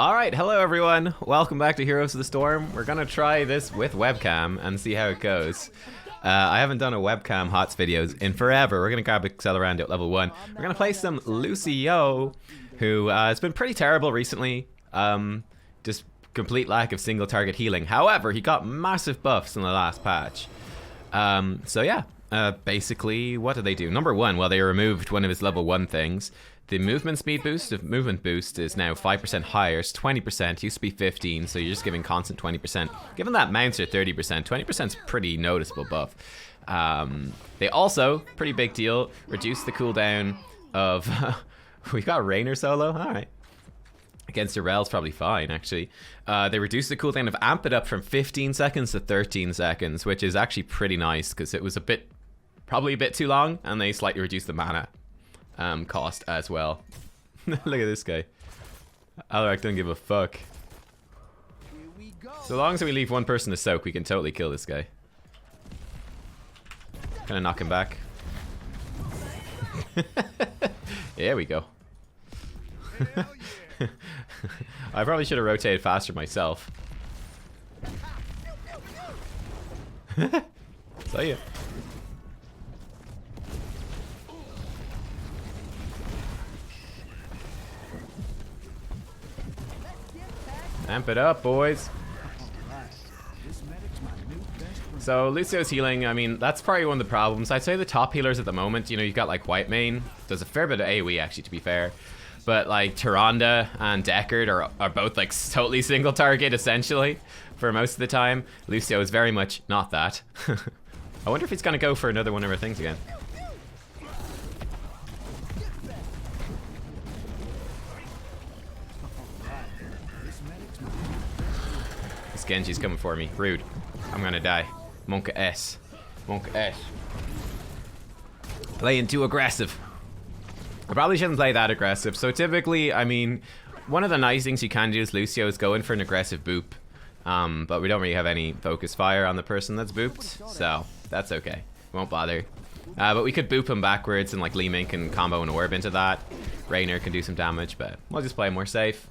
Alright, hello everyone. Welcome back to Heroes of the Storm. We're gonna try this with webcam and see how it goes. I haven't done a webcam HOTS videos in forever. We're gonna grab Accelerando at level 1. We're gonna play some Lucio, who has been pretty terrible recently. Just complete lack of single target healing. However, he got massive buffs in the last patch. So yeah, basically, what did they do? Number 1, well, they removed one of his level 1 things. The movement speed boost, the movement boost is now 5% higher. It's 20%, used to be 15, so you're just giving constant 20%. Given that mounts are 30%, 20% is pretty noticeable buff. They also, pretty big deal, reduced the cooldown of... we got Rainer solo? Alright. Against Irel's probably fine, actually. They reduced the cooldown of Amp It Up from 15 seconds to 13 seconds, which is actually pretty nice, because it was probably a bit too long, and they slightly reduced the mana cost as well. Look at this guy. Alaric don't give a fuck. So long as we leave one person to soak, we can totally kill this guy. Gonna knock him back. There we go. I probably should have rotated faster myself. So yeah. Amp it up, boys. So Lucio's healing, I mean, that's probably one of the problems. I'd say the top healers at the moment, you know, you've got like Whitemane, does a fair bit of AoE actually, to be fair. But like Tyrande and Deckard are both like totally single target essentially for most of the time. Lucio is very much not that. I wonder if he's gonna go for another one of our things again. This Genji's coming for me. Rude. I'm gonna die. Monka S. Monka S. Playing too aggressive. I probably shouldn't play that aggressive. So typically, I mean, one of the nice things you can do is Lucio is go in for an aggressive boop. But we don't really have any focus fire on the person that's booped. So that's okay. Won't bother. But we could boop him backwards and like Lee Min can combo an orb into that. Rainer can do some damage, but we'll just play more safe.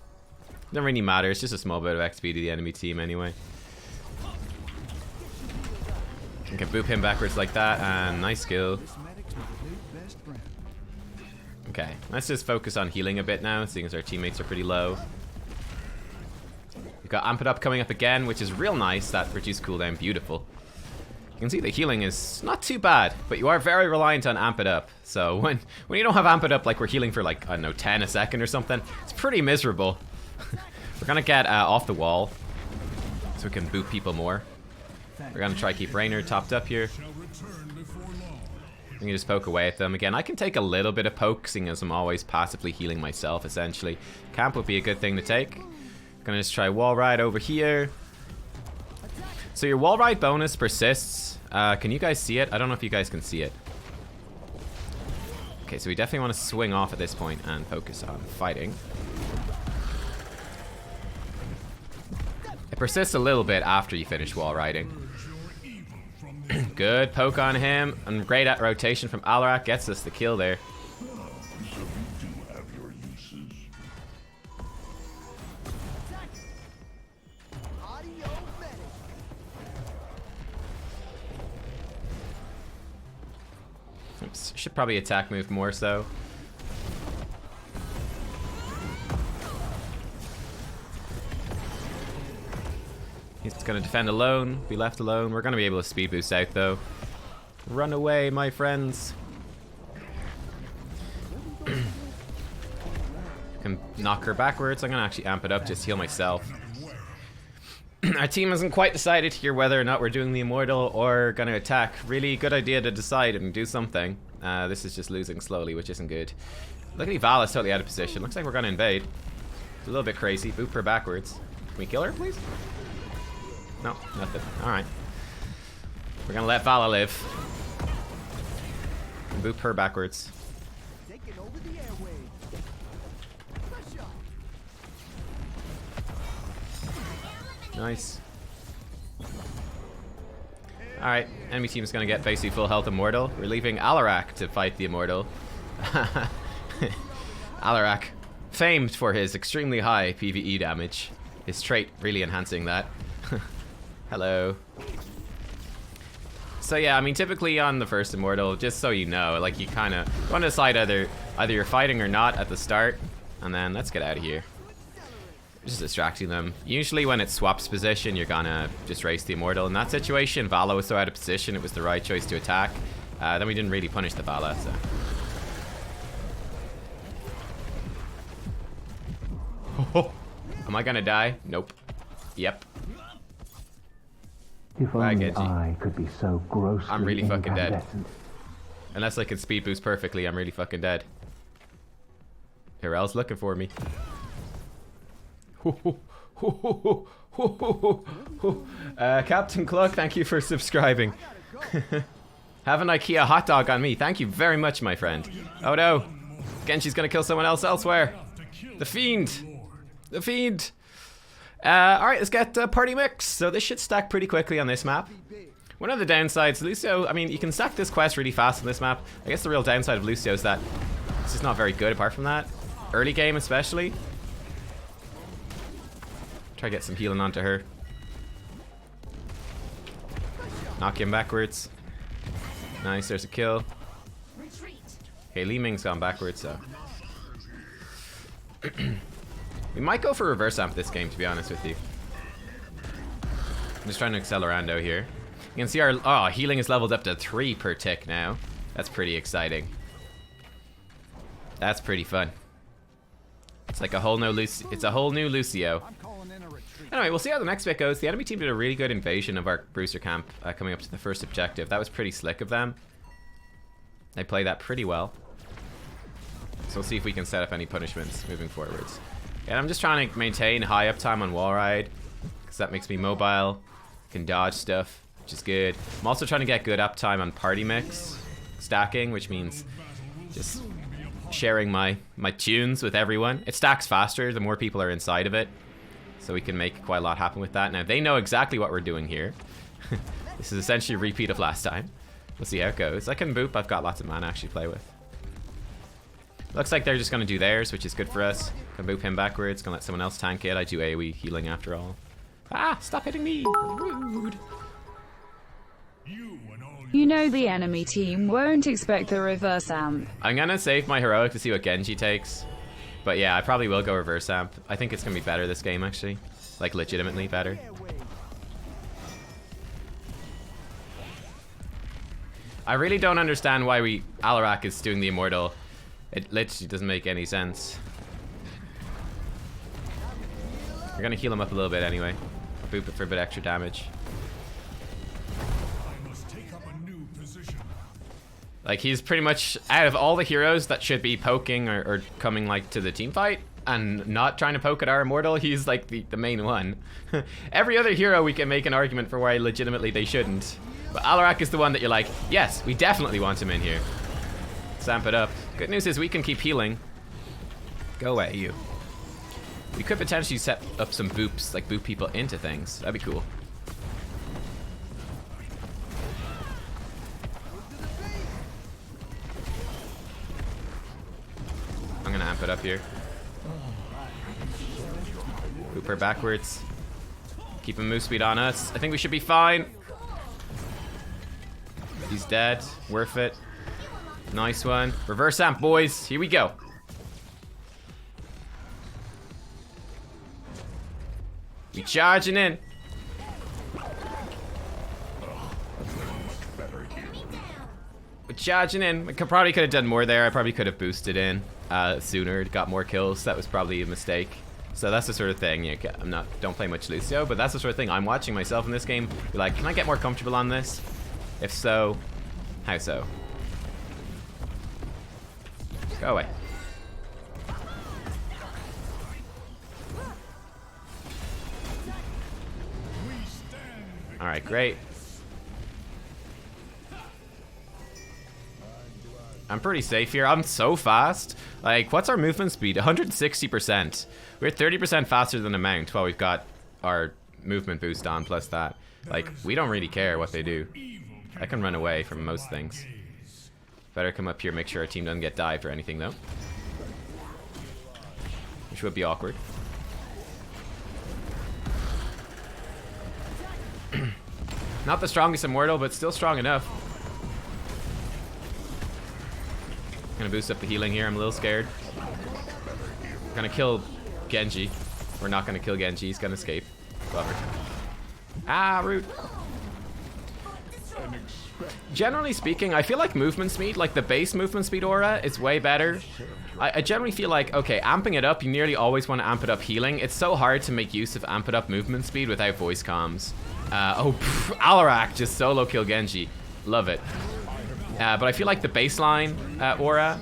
Doesn't really matter, it's just a small bit of XP to the enemy team anyway. You can boop him backwards like that, and nice skill. Okay, let's just focus on healing a bit now, seeing as our teammates are pretty low. We've got Amp It Up coming up again, which is real nice, that reduced cooldown, beautiful. You can see the healing is not too bad, but you are very reliant on Amp It Up. So when you don't have Amp It Up, like we're healing for like, I don't know, 10 a second or something, it's pretty miserable. We're gonna get off the wall so we can boot people more. We're gonna try to keep Rainer topped up here. We can just poke away at them. Again, I can take a little bit of poke, seeing as I'm always passively healing myself, essentially. Camp would be a good thing to take. Gonna just try wall ride over here. So your wall ride bonus persists. Can you guys see it? I don't know if you guys can see it. Okay, so we definitely want to swing off at this point and focus on fighting. It persists a little bit after you finish wall riding. Good poke on him, and great at rotation from Alaric, gets us the kill there. Oops, should probably attack move more so. He's gonna defend alone, be left alone. We're gonna be able to speed boost out though. Run away, my friends. Can knock her backwards. I'm gonna actually amp it up, just heal myself. Our team hasn't quite decided here whether or not we're doing the Immortal or gonna attack. Really good idea to decide and do something. This is just losing slowly, which isn't good. Look at Ivala's totally out of position. Looks like we're gonna invade. It's a little bit crazy. Boop her backwards. Can we kill her, please? No, nothing. Alright. We're gonna let Vala live. And boop her backwards. Nice. Alright, enemy team's gonna get basically full health Immortal. We're leaving Alaric to fight the Immortal. Alaric, famed for his extremely high PvE damage. His trait really enhancing that. Hello. So yeah, I mean, typically on the first Immortal, just so you know, like you kind of want to decide either you're fighting or not at the start, and then let's get out of here. Just distracting them. Usually when it swaps position, you're gonna just race the Immortal. In that situation, Vala was so out of position, it was the right choice to attack. Then we didn't really punish the Vala, so. Am I gonna die? Nope. Yep. If only I could be so grossly I'm really fucking dead. incandescent. Unless I can speed boost perfectly, I'm really fucking dead. Hirel's looking for me. Captain Cluck, thank you for subscribing. Have an IKEA hot dog on me. Thank you very much, my friend. Oh no. Genji's gonna kill someone else elsewhere. The Fiend. The Fiend. Alright, let's get party mix. So this should stack pretty quickly on this map. One of the downsides, Lucio, I mean, you can stack this quest really fast on this map. I guess the real downside of Lucio is that it's just not very good apart from that. Early game especially. Try to get some healing onto her. Knock him backwards. Nice, there's a kill. Okay, Li Ming's gone backwards, so. We might go for reverse amp this game, to be honest with you. I'm just trying to accelerando here. You can see our healing is leveled up to 3 per tick now. That's pretty exciting. That's pretty fun. It's like a whole new Lucio. Anyway, we'll see how the next bit goes. The enemy team did a really good invasion of our Brewster camp coming up to the first objective. That was pretty slick of them. They played that pretty well. So we'll see if we can set up any punishments moving forwards. And I'm just trying to maintain high uptime on wall ride, because that makes me mobile, can dodge stuff, which is good. I'm also trying to get good uptime on party mix stacking, which means just sharing my tunes with everyone. It stacks faster the more people are inside of it, so we can make quite a lot happen with that. Now they know exactly what we're doing here. This is essentially a repeat of last time. We'll see how it goes. I can boop. I've got lots of mana to actually play with. Looks like they're just going to do theirs, which is good for us. Can boop him backwards. Gonna let someone else tank it. I do AoE healing after all. Ah, stop hitting me. Rude. You know the enemy team won't expect the reverse amp. I'm going to save my heroic to see what Genji takes. But yeah, I probably will go reverse amp. I think it's going to be better this game, actually. Like, legitimately better. I really don't understand why Alarak is doing the Immortal. It literally doesn't make any sense. We're gonna heal him up a little bit anyway. Boop it for a bit extra damage. Like, he's pretty much, out of all the heroes that should be poking or coming like to the team fight and not trying to poke at our Immortal, he's like the main one. Every other hero we can make an argument for why legitimately they shouldn't. But Alarak is the one that you're like, yes, we definitely want him in here. Samp it up. Good news is we can keep healing. Go away, you. We could potentially set up some boops, like boop people into things. That'd be cool. I'm gonna amp it up here. Boop her backwards. Keep him move speed on us. I think we should be fine. He's dead. Worth it. Nice one. Reverse amp, boys. Here we go. We charging in. We're charging in. I probably could have done more there. I probably could have boosted in sooner. Got more kills. That was probably a mistake. So that's the sort of thing. You know, don't play much Lucio, but that's the sort of thing I'm watching myself in this game. Be like, can I get more comfortable on this? If so, how so? Go away. Alright, great. I'm pretty safe here. I'm so fast. Like, what's our movement speed? 160%. We're 30% faster than a mount while we've got our movement boost on plus that. Like, we don't really care what they do. I can run away from most things. Better come up here, make sure our team doesn't get dived or anything, though. which would be awkward. Not the strongest immortal, but still strong enough. Gonna boost up the healing here. I'm a little scared. Gonna kill Genji. We're not gonna kill Genji. He's gonna escape. Clever. Ah, rude. Generally speaking, I feel like movement speed, like the base movement speed aura, is way better. I generally feel like, okay, amping it up, you nearly always want to amp it up healing. It's so hard to make use of amp it up movement speed without voice comms. Alarak just solo kill Genji. Love it. But I feel like the baseline aura.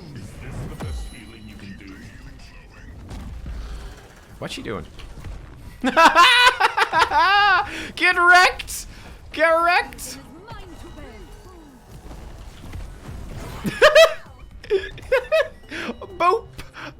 What's she doing? Get wrecked! Get wrecked! Boop!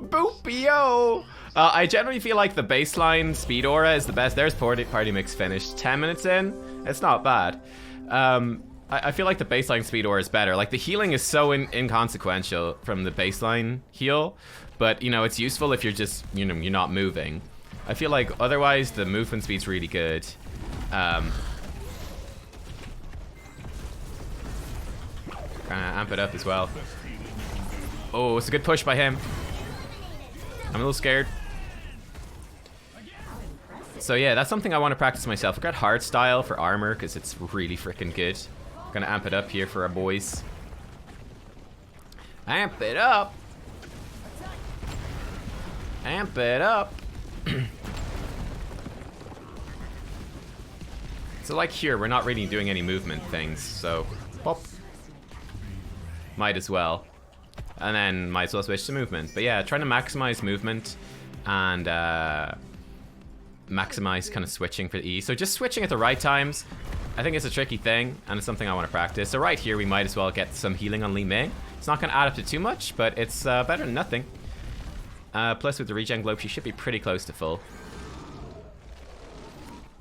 Boop, yo! I generally feel like the baseline speed aura is the best. There's party mix finished. 10 minutes in? It's not bad. I feel like the baseline speed aura is better. Like, the healing is so inconsequential from the baseline heal, but, you know, it's useful if you're just, you know, you're not moving. I feel like otherwise the movement speed's really good. Gonna amp it up as well. Oh, it's a good push by him. I'm a little scared. So yeah, that's something I want to practice myself. I've got hard style for armor because it's really freaking good. Gonna amp it up here for our boys. Amp it up. Amp it up. So like here, we're not really doing any movement things, so pop. Might as well. And then might as well switch to movement. But yeah, trying to maximize movement and maximize kind of switching for the E. So just switching at the right times, I think it's a tricky thing, and it's something I want to practice. So right here, we might as well get some healing on Li Ming. It's not going to add up to too much, but it's better than nothing. Plus with the regen globe, she should be pretty close to full.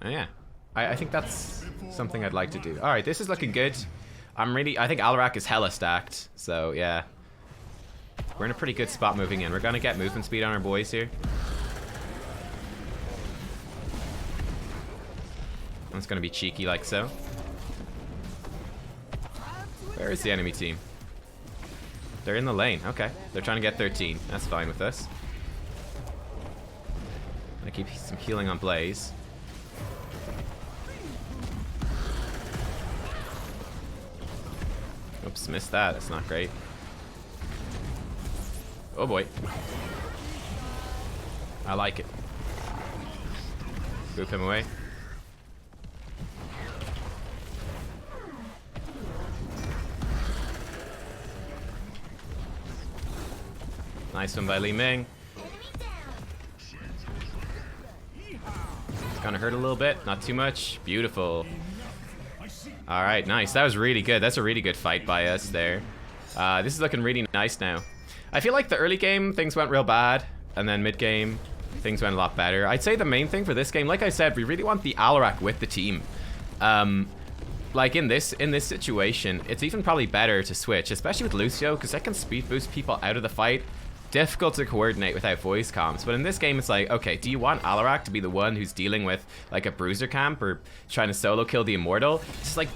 Oh, yeah. I think that's something I'd like to do. Alright, this is looking good. I think Alarak is hella stacked, so yeah. We're in a pretty good spot moving in. We're gonna get movement speed on our boys here. It's gonna be cheeky like so. Where is the enemy team? They're in the lane. Okay. They're trying to get 13. That's fine with us. I keep some healing on Blaze. Oops, missed that. That's not great. Oh boy. I like it. Boop him away. Nice one by Li Ming. It's gonna hurt a little bit, not too much. Beautiful. Alright, nice. That was really good. That's a really good fight by us there. This is looking really nice now. I feel like the early game, things went real bad. And then mid game, things went a lot better. I'd say the main thing for this game, like I said, we really want the Alarak with the team. Like in this situation, it's even probably better to switch, especially with Lucio, because I can speed boost people out of the fight. Difficult to coordinate without voice comms, but in this game it's like, okay, do you want Alarak to be the one who's dealing with like a bruiser camp or trying to solo kill the immortal? It's like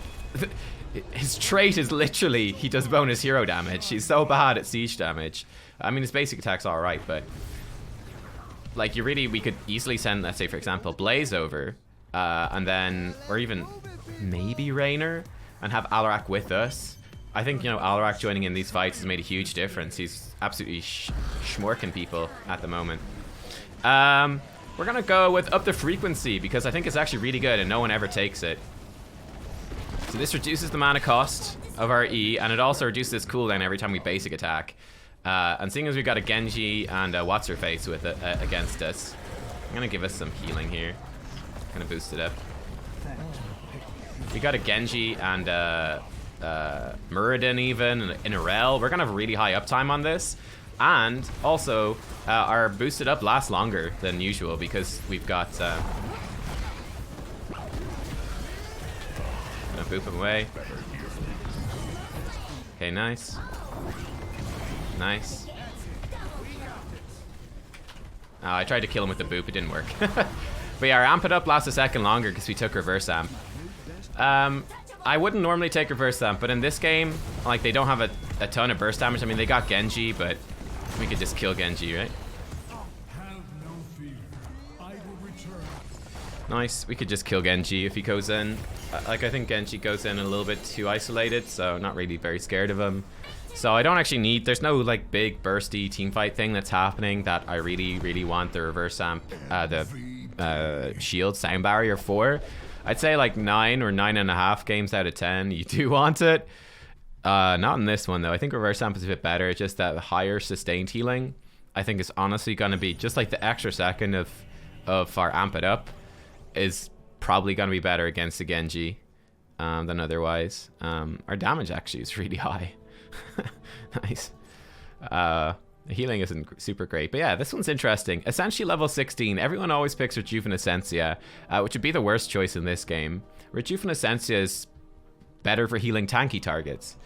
his trait is literally he does bonus hero damage. He's so bad at siege damage. I mean, his basic attack's all right, but like we could easily send, let's say for example, Blaze over, and then or even maybe Raynor and have Alarak with us. I think, you know, Alarak joining in these fights has made a huge difference. He's absolutely schmorking people at the moment. We're gonna go with up the frequency because I think it's actually really good and no one ever takes it. So this reduces the mana cost of our E, and it also reduces its cooldown every time we basic attack. And seeing as we've got a Genji and a What's-Her-Face with it, against us, I'm gonna give us some healing here. Gonna boost it up. We got a Genji and Muradin even, and Irel. We're gonna have really high uptime on this. And also, our boosted up lasts longer than usual because we've got... gonna boop him away. Okay, nice. Nice. I tried to kill him with the boop, it didn't work. But yeah, our amp it up lasts a second longer because we took reverse amp. I wouldn't normally take reverse amp, but in this game, like, they don't have a ton of burst damage. I mean, they got Genji, but we could just kill Genji, right? Nice. We could just kill Genji if he goes in. Like, I think Genji goes in a little bit too isolated, so not really very scared of him. So I don't actually need... There's no, like, big bursty teamfight thing that's happening that I really, really want the reverse amp, the shield sound barrier for. I'd say, like, 9 or 9.5 games out of 10, you do want it. Not in this one, though. I think reverse amp is a bit better. It's just that higher sustained healing, I think, is honestly going to be... Just, like, the extra second of our amp it up is probably going to be better against the Genji than otherwise. Our damage actually is really high. Nice. The healing isn't super great, but yeah, this one's interesting. Essentially level 16. Everyone always picks Rejuvenescencia, which would be the worst choice in this game. Rejuvenescencia is better for healing tanky targets,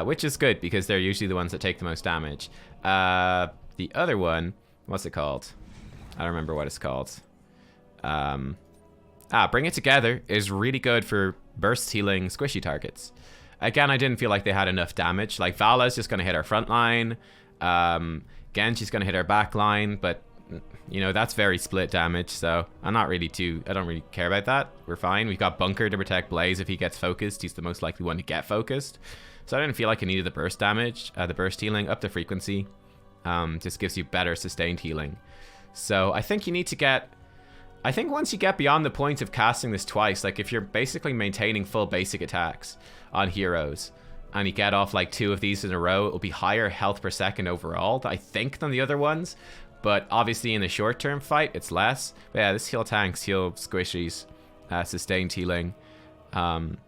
which is good because they're usually the ones that take the most damage. The other one, what's it called? I don't remember what it's called. Bring It Together is really good for burst healing squishy targets. Again, I didn't feel like they had enough damage. Like, Vala's just going to hit our front line. Genji's going to hit our back line, but, you know, that's very split damage, so I don't really care about that. We're fine. We've got Bunker to protect Blaze if he gets focused. He's the most likely one to get focused. So I didn't feel like I needed the burst damage, the burst healing up to frequency. Just gives you better sustained healing. So I think you need to get... I think once you get beyond the point of casting this twice, like if you're basically maintaining full basic attacks on heroes, and you get off like 2 of these in a row, it'll be higher health per second overall, I think, than the other ones. But obviously in the short-term fight, it's less. But yeah, this heal tanks, heal squishies, sustained healing. And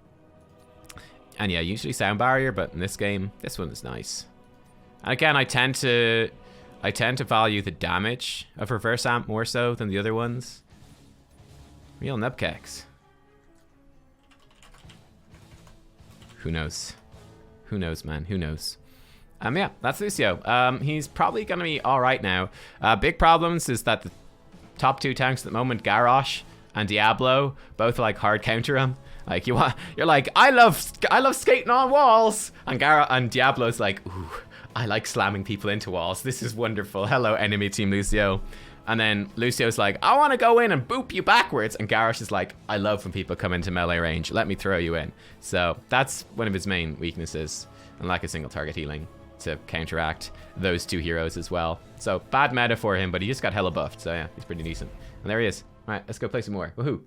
yeah, usually sound barrier, but in this game, this one is nice. And again, I tend to value the damage of reverse amp more so than the other ones. Real Nubkeks. Who knows? Who knows, man? Who knows? Yeah, that's Lucio. He's probably going to be all right now. Big problems is that the top 2 tanks at the moment, Garrosh and Diablo, both like hard counter him. Like you're like, I love skating on walls, and Diablo's like, ooh, I like slamming people into walls. This is wonderful. Hello, enemy team Lucio. And then Lucio's like, I want to go in and boop you backwards. And Garrosh is like, I love when people come into melee range. Let me throw you in. So that's one of his main weaknesses. And lack of single target healing to counteract those 2 heroes as well. So bad meta for him, but he just got hella buffed. So yeah, he's pretty decent. And there he is. All right, let's go play some more. Woohoo.